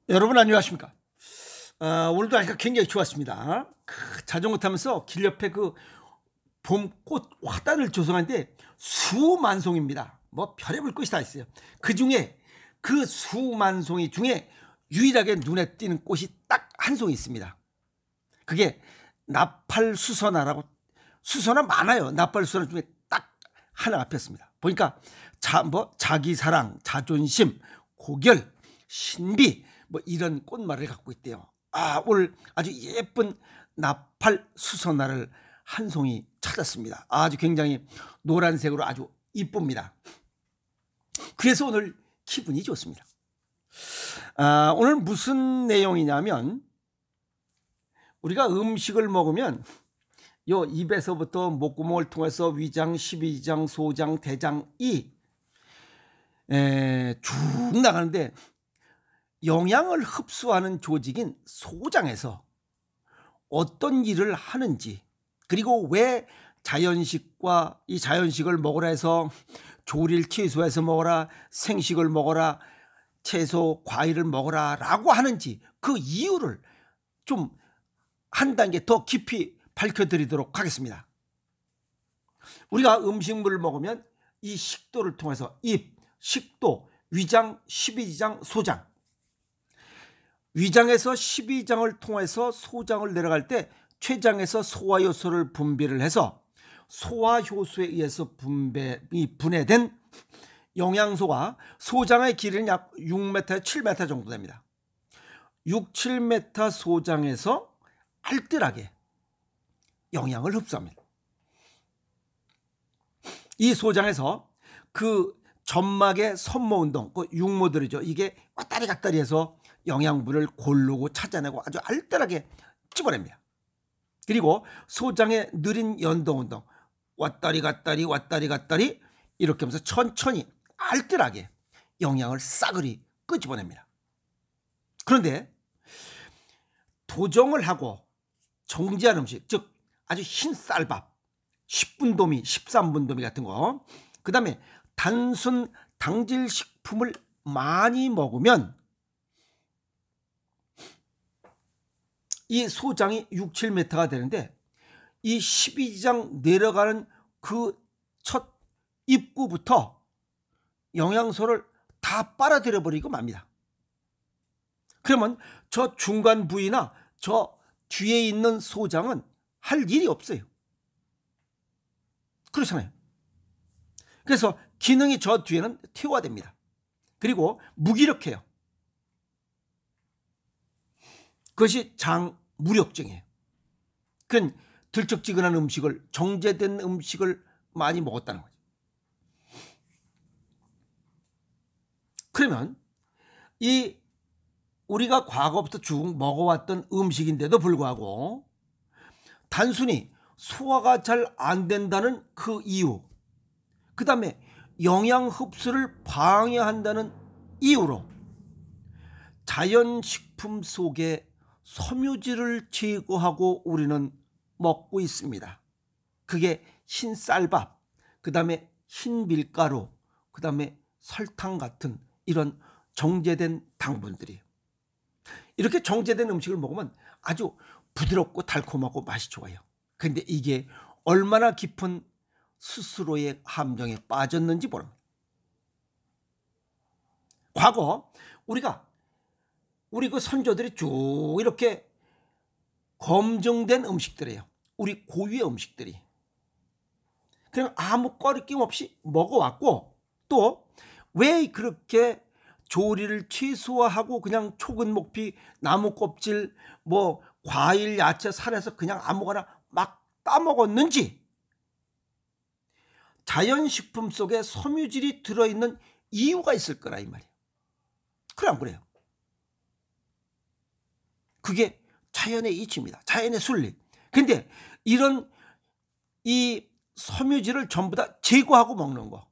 여러분 안녕하십니까? 오늘도 날씨가 굉장히 좋았습니다. 자전거 타면서 길 옆에 그 봄꽃 화단을 조성하는데 수만 송입니다. 뭐 별의별 꽃이 다 있어요. 그 중에 그 수만 송이 중에 유일하게 눈에 띄는 꽃이 딱 한 송이 있습니다. 그게 나팔수선화라고. 수선화 많아요. 나팔수선화 중에 딱 하나가 폈습니다. 보니까 자기 사랑, 자존심, 고결, 신비 뭐 이런 꽃말을 갖고 있대요. 오늘 아주 예쁜 나팔수선화를 한 송이 찾았습니다. 아주 굉장히 노란색으로 아주 이쁩니다. 그래서 오늘 기분이 좋습니다. 오늘 무슨 내용이냐면, 우리가 음식을 먹으면 요 입에서부터 목구멍을 통해서 위장, 십이장, 소장, 대장이 쭉 나가는데, 영양을 흡수하는 조직인 소장에서 어떤 일을 하는지, 그리고 왜 자연식과 이 자연식을 먹으라 해서 조리를 취소해서 먹어라, 생식을 먹어라, 채소, 과일을 먹어라 라고 하는지, 그 이유를 좀 한 단계 더 깊이 밝혀드리도록 하겠습니다. 우리가 음식물을 먹으면 이 식도를 통해서 입, 식도, 위장, 십이장, 소장, 위장에서 십이장을 통해서 소장을 내려갈 때 췌장에서 소화효소를 분비를 해서 소화효소에 의해서 분해된 영양소가 소장의 길이는 약 6m에서 7m 정도 됩니다. 6, 7m 소장에서 알뜰하게 영양을 흡수합니다. 이 소장에서 그 점막의 선모운동, 그 육모들이죠. 이게 왔다리 갔다리 해서 영양분을 고르고 찾아내고 아주 알뜰하게 집어냅니다. 그리고 소장의 느린 연동운동, 왔다리 갔다리 왔다리 갔다리 이렇게 하면서 천천히 알뜰하게 영양을 싸그리 끄집어냅니다. 그런데 도정을 하고 정지한 음식, 즉 아주 흰 쌀밥, 10분도미, 13분도미 같은 거, 그 다음에 단순 당질식품을 많이 먹으면 이 소장이 6, 7m가 되는데, 이 12장 내려가는 그 첫 입구부터 영양소를 다 빨아들여 버리고 맙니다. 그러면 저 중간 부위나 저 뒤에 있는 소장은 할 일이 없어요. 그렇잖아요. 그래서 기능이 저 뒤에는 퇴화됩니다. 그리고 무기력해요. 그것이 장무력증이에요. 그건 들쩍지근한 음식을, 정제된 음식을 많이 먹었다는 거죠. 그러면 이 우리가 과거부터 쭉 먹어왔던 음식인데도 불구하고 단순히 소화가 잘 안 된다는 그 이유, 그 다음에 영양 흡수를 방해한다는 이유로 자연식품 속에 섬유질을 제거하고 우리는 먹고 있습니다. 그게 흰 쌀밥, 그 다음에 흰 밀가루, 그 다음에 설탕 같은 이런 정제된 당분들이에요. 이렇게 정제된 음식을 먹으면 아주 부드럽고 달콤하고 맛이 좋아요. 그런데 이게 얼마나 깊은 스스로의 함정에 빠졌는지 모릅니다. 과거 우리 그 선조들이 쭉 이렇게 검증된 음식들이에요. 우리 고유의 음식들이. 그냥 아무 꺼리낌 없이 먹어왔고, 또 왜 그렇게 조리를 최소화하고 그냥 초근 목피, 나무 껍질, 뭐 과일, 야채, 살에서 그냥 아무거나 막 따먹었는지, 자연식품 속에 섬유질이 들어있는 이유가 있을 거라 이 말이에요. 그래 안 그래요? 그게 자연의 이치입니다. 자연의 순리. 근데 이런 이 섬유질을 전부 다 제거하고 먹는 거,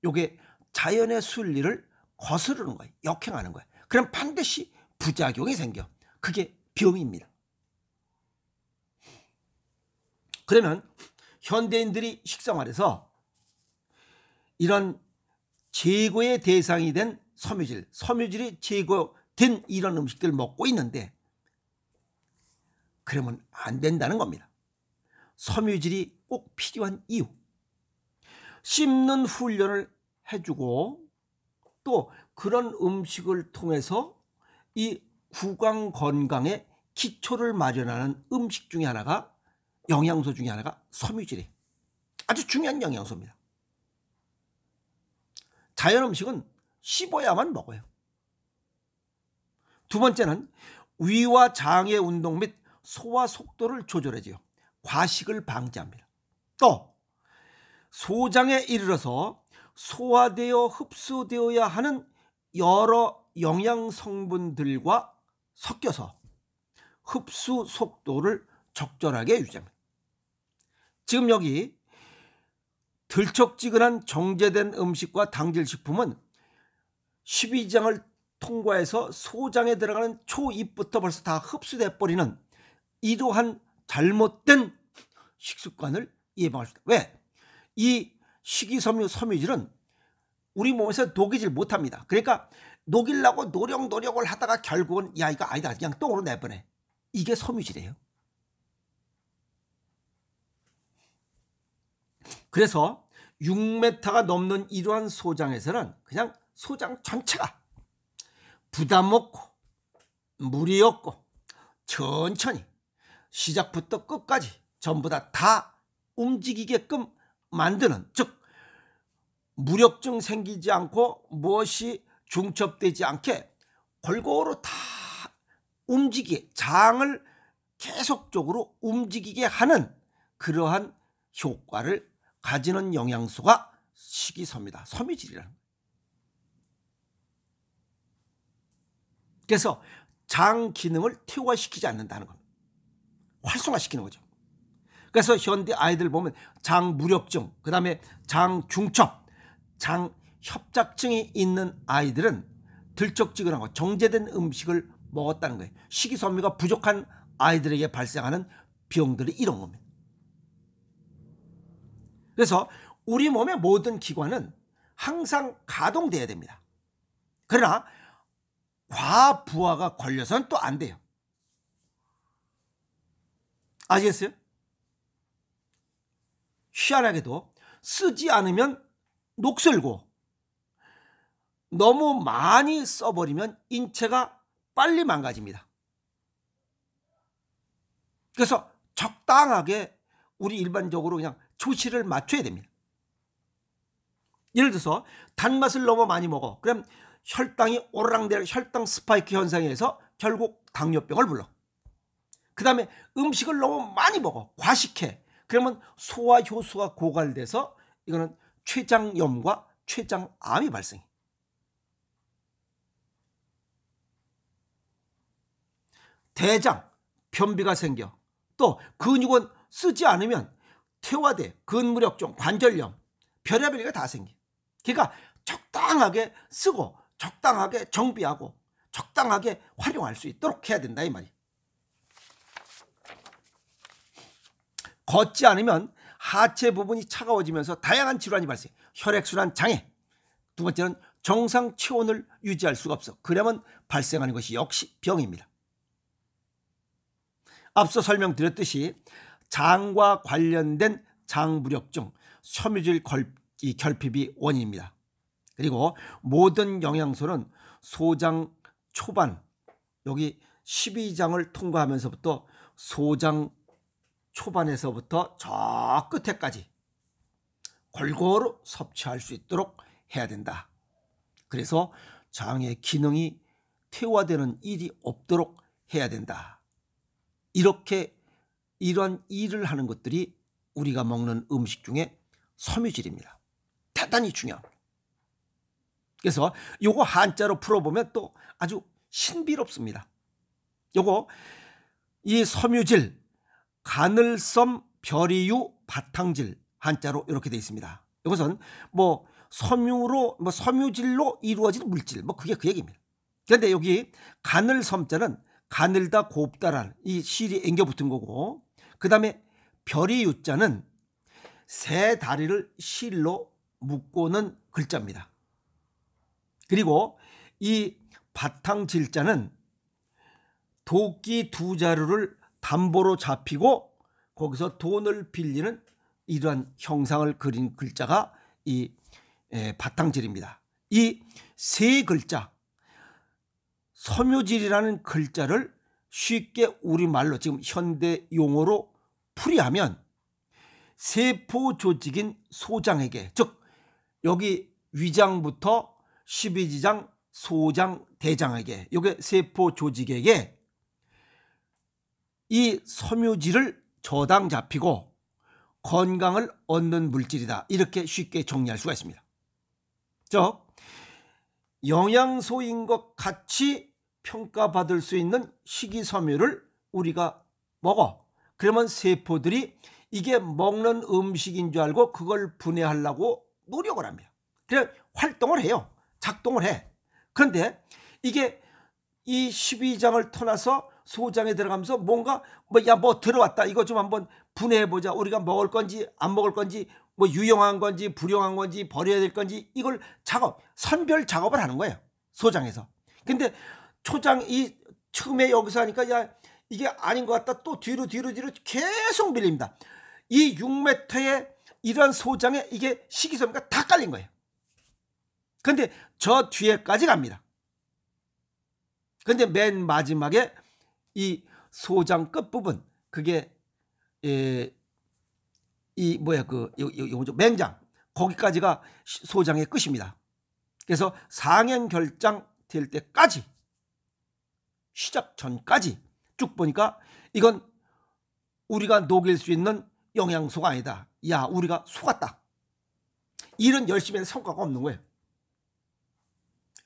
요게 자연의 순리를 거스르는 거예요. 역행하는 거예요. 그럼 반드시 부작용이 생겨. 그게 병입니다. 그러면 현대인들이 식생활에서 이런 제거의 대상이 된 섬유질이 제거된 이런 음식들을 먹고 있는데 그러면 안 된다는 겁니다. 섬유질이 꼭 필요한 이유. 씹는 훈련을 해주고 또 그런 음식을 통해서 이 구강 건강에 기초를 마련하는 음식 중에 하나가, 영양소 중에 하나가 섬유질이에요. 아주 중요한 영양소입니다. 자연 음식은 씹어야만 먹어요. 두 번째는 위와 장의 운동 및 소화 속도를 조절해줘요. 과식을 방지합니다. 또 소장에 이르러서 소화되어 흡수되어야 하는 여러 영양 성분들과 섞여서 흡수 속도를 적절하게 유지합니다. 지금 여기 들쩍지근한 정제된 음식과 당질식품은 12장을 통과해서 소장에 들어가는 초입부터 벌써 다 흡수돼 버리는 이러한 잘못된 식습관을 예방할 수 있다. 왜? 이 식이섬유, 섬유질은 우리 몸에서 녹이질 못합니다. 그러니까 녹이려고 노력을 하다가 결국은 야 이거 아니다 그냥 똥으로 내보내. 이게 섬유질이에요. 그래서 6m가 넘는 이러한 소장에서는 그냥 소장 전체가 부담 없고 무리 없고 천천히 시작부터 끝까지 전부 다 움직이게끔 만드는, 즉 무력증 생기지 않고 무엇이 중첩되지 않게 골고루 다 움직이게, 장을 계속적으로 움직이게 하는 그러한 효과를 가지는 영양소가 식이섬유다. 섬유질이라는 거예요. 그래서 장 기능을 퇴화시키지 않는다는 겁니다. 활성화시키는 거죠. 그래서 현대 아이들 보면 장 무력증, 그 다음에 장 중첩, 장 협착증이 있는 아이들은 들쩍지근하고 정제된 음식을 먹었다는 거예요. 식이섬유가 부족한 아이들에게 발생하는 병들이 이런 겁니다. 그래서 우리 몸의 모든 기관은 항상 가동돼야 됩니다. 그러나 과부하가 걸려서는 또 안 돼요. 아시겠어요? 희한하게도 쓰지 않으면 녹슬고 너무 많이 써버리면 인체가 빨리 망가집니다. 그래서 적당하게 우리 일반적으로 그냥 조치를 맞춰야 됩니다. 예를 들어서 단맛을 너무 많이 먹어. 그럼 혈당이 오르락내리락 혈당 스파이크 현상에서 결국 당뇨병을 불러. 그 다음에 음식을 너무 많이 먹어. 과식해. 그러면 소화 효소가 고갈돼서 이거는 췌장염과 췌장암이 발생해. 대장, 변비가 생겨. 또 근육은 쓰지 않으면 퇴화돼. 근무력증, 관절염, 별의별 게 다 생겨. 그러니까 적당하게 쓰고 적당하게 정비하고 적당하게 활용할 수 있도록 해야 된다 이 말이에요. 걷지 않으면 하체 부분이 차가워지면서 다양한 질환이 발생해. 혈액순환 장애. 두 번째는 정상 체온을 유지할 수가 없어. 그러면 발생하는 것이 역시 병입니다. 앞서 설명드렸듯이 장과 관련된 장무력증, 섬유질 결핍이 원인입니다. 그리고 모든 영양소는 소장 초반, 여기 12장을 통과하면서부터 소장 초반에서부터 저 끝에까지 골고루 섭취할 수 있도록 해야 된다. 그래서 장의 기능이 퇴화되는 일이 없도록 해야 된다. 이렇게 이런 일을 하는 것들이 우리가 먹는 음식 중에 섬유질입니다. 대단히 중요합니다. 그래서 요거 한자로 풀어보면 또 아주 신비롭습니다. 요거 이 섬유질 가늘섬 별이유 바탕질 한자로 이렇게 되어 있습니다. 이것은 뭐 섬유질로 이루어진 물질, 뭐 그게 그 얘기입니다. 그런데 여기 가늘섬자는 가늘다 곱다라는 이 실이 앵겨 붙은 거고, 그 다음에 별이유자는 세 다리를 실로 묶고는 글자입니다. 그리고 이 바탕질자는 도끼 두 자루를 담보로 잡히고 거기서 돈을 빌리는 이러한 형상을 그린 글자가 이 바탕질입니다. 이 세 글자 섬유질이라는 글자를 쉽게 우리말로 지금 현대 용어로 풀이하면 세포 조직인 소장에게, 즉 여기 위장부터 12지장, 소장, 대장에게, 이게 세포 조직에게 이 섬유질을 저당 잡히고 건강을 얻는 물질이다. 이렇게 쉽게 정리할 수가 있습니다. 즉 영양소인 것 같이 평가받을 수 있는 식이섬유를 우리가 먹어. 그러면 세포들이 이게 먹는 음식인 줄 알고 그걸 분해하려고 노력을 합니다. 그래 활동을 해요. 작동을 해. 그런데 이게 이 12장을 터나서 소장에 들어가면서 뭔가 뭐 들어왔다. 이거 좀 한번 분해해보자. 우리가 먹을 건지 안 먹을 건지 뭐 유용한 건지 불용한 건지 버려야 될 건지 이걸 선별 작업을 하는 거예요. 소장에서. 근데 초장 이 처음에 여기서 하니까 야 이게 아닌 것 같다. 또 뒤로 계속 밀립니다. 이 6m의 이런 소장에 이게 식이섬유가 다 깔린 거예요. 근데 저 뒤에까지 갑니다. 근데 맨 마지막에 이 소장 끝부분 그게 맹장 거기까지가 소장의 끝입니다. 그래서 상행결장 될 때까지 시작 전까지 쭉 보니까 이건 우리가 녹일 수 있는 영양소가 아니다. 야 우리가 속았다. 일은 열심히 해서 성과가 없는 거예요.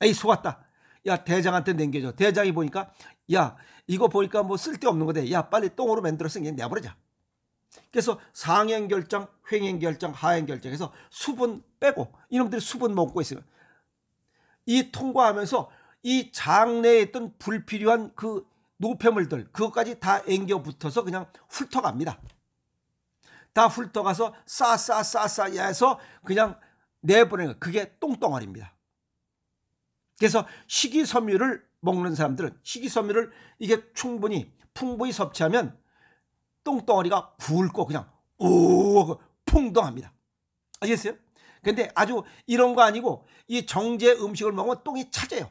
에이 속았다. 야 대장한테 남겨줘. 대장이 보니까 야 이거 보니까 뭐 쓸데없는 거대. 야 빨리 똥으로 만들어서 그냥 내버리자. 그래서 상행결장, 횡행결장, 하행결장에서 수분 빼고 이놈들이 수분 먹고 있어요. 이 통과하면서 이 장내에 있던 불필요한 그 노폐물들 그것까지 다 앵겨 붙어서 그냥 훑어갑니다. 다 훑어가서 싸 해서 그냥 내보내는 거. 그게 똥덩어리입니다. 그래서 식이섬유를 먹는 사람들은 식이섬유를 이게 풍부히 섭취하면 똥덩어리가 굵고 그냥 풍덩합니다. 아시겠어요? 근데 아주 이런 거 아니고 이 정제 음식을 먹으면 똥이 차져요.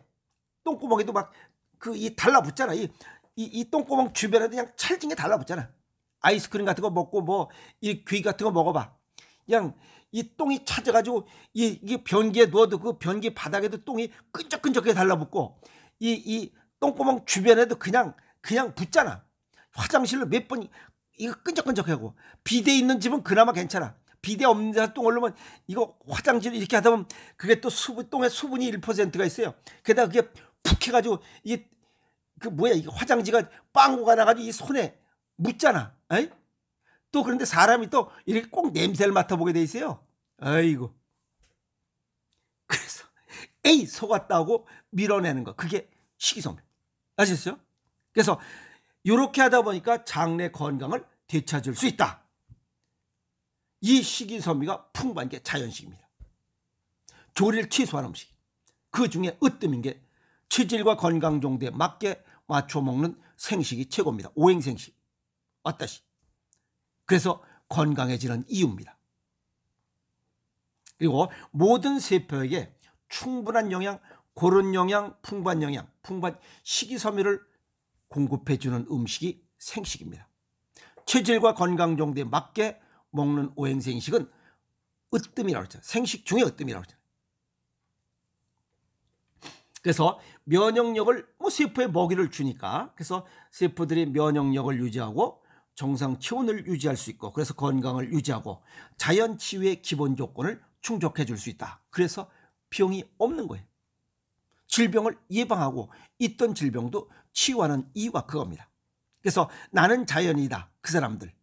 똥구멍에도 막 이 달라붙잖아. 이 똥구멍 주변에도 그냥 찰진 게 달라붙잖아. 아이스크림 같은 거 먹고 뭐 이 귀 같은 거 먹어봐. 그냥 이 똥이 차져가지고 이게 변기에 누워도 그 변기 바닥에도 똥이 끈적끈적하게 달라붙고 이 똥구멍 주변에도 그냥 붙잖아. 화장실로 몇 번 이거 끈적끈적하고 비데 있는 집은 그나마 괜찮아. 비데 없는 데서 똥 올리면 이거 화장실 이렇게 하다 보면 그게 또 똥에 수분이 1%가 있어요. 게다가 그게 푹 해가지고 이게 이게 화장지가 빵구가 나가지고 이 손에 묻잖아. 에이? 또 그런데 사람이 또 이렇게 꼭 냄새를 맡아보게 돼 있어요. 아이고. 그래서 에이 속았다고 밀어내는 거. 그게 식이섬유. 아셨어요? 그래서 이렇게 하다 보니까 장내 건강을 되찾을 수 있다. 이 식이섬유가 풍부한 게 자연식입니다. 조리를 취소한 음식. 그 중에 으뜸인 게 체질과 건강 정도에 맞게 맞춰 먹는 생식이 최고입니다. 오행생식. 어떠시? 그래서 건강해지는 이유입니다. 그리고 모든 세포에게 충분한 영양, 고른 영양, 풍부한 식이섬유를 공급해주는 음식이 생식입니다. 체질과 건강 정도에 맞게 먹는 오행생식은 으뜸이라고 했잖아요. 생식 중에 으뜸이라고 했잖아요. 그래서 면역력을 세포에 먹이를 주니까 그래서 세포들이 면역력을 유지하고 정상 체온을 유지할 수 있고 그래서 건강을 유지하고 자연 치유의 기본 조건을 충족해 줄 수 있다. 그래서 병이 없는 거예요. 질병을 예방하고 있던 질병도 치유하는 이유가 그겁니다. 그래서 나는 자연이다. 그 사람들.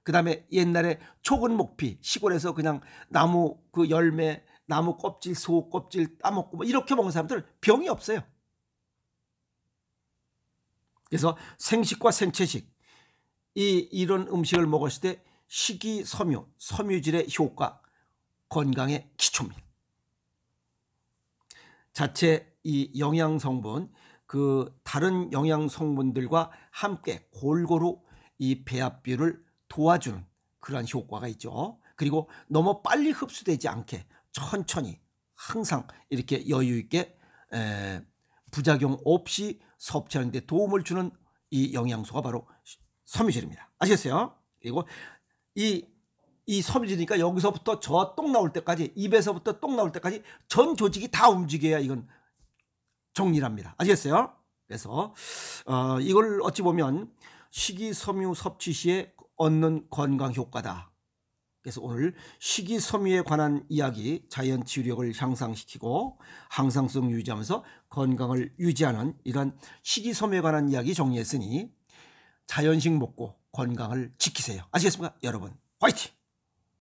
그 다음에 옛날에 초근목피 시골에서 그냥 나무 그 열매 나무 껍질 소 껍질 따먹고 뭐 이렇게 먹는 사람들 병이 없어요. 그래서 생식과 생체식 이런 음식을 먹었을 때 식이섬유 섬유질의 효과 건강의 기초입니다. 자체 이 영양 성분 그 다른 영양 성분들과 함께 골고루 이 배합비를 도와주는 그러한 효과가 있죠. 그리고 너무 빨리 흡수되지 않게 천천히 항상 이렇게 여유 있게 부작용 없이 섭취하는 데 도움을 주는 이 영양소가 바로 섬유질입니다. 아시겠어요? 그리고 이 섬유질이니까 여기서부터 저 똥 나올 때까지, 입에서부터 똥 나올 때까지 전 조직이 다 움직여야 이건 정리랍니다. 아시겠어요? 그래서 이걸 어찌 보면 식이섬유 섭취 시에 얻는 건강 효과다. 그래서 오늘 식이섬유에 관한 이야기, 자연 치유력을 향상시키고 항상성 유지하면서 건강을 유지하는 이런 식이섬유에 관한 이야기 정리했으니 자연식 먹고 건강을 지키세요. 아시겠습니까? 여러분 화이팅!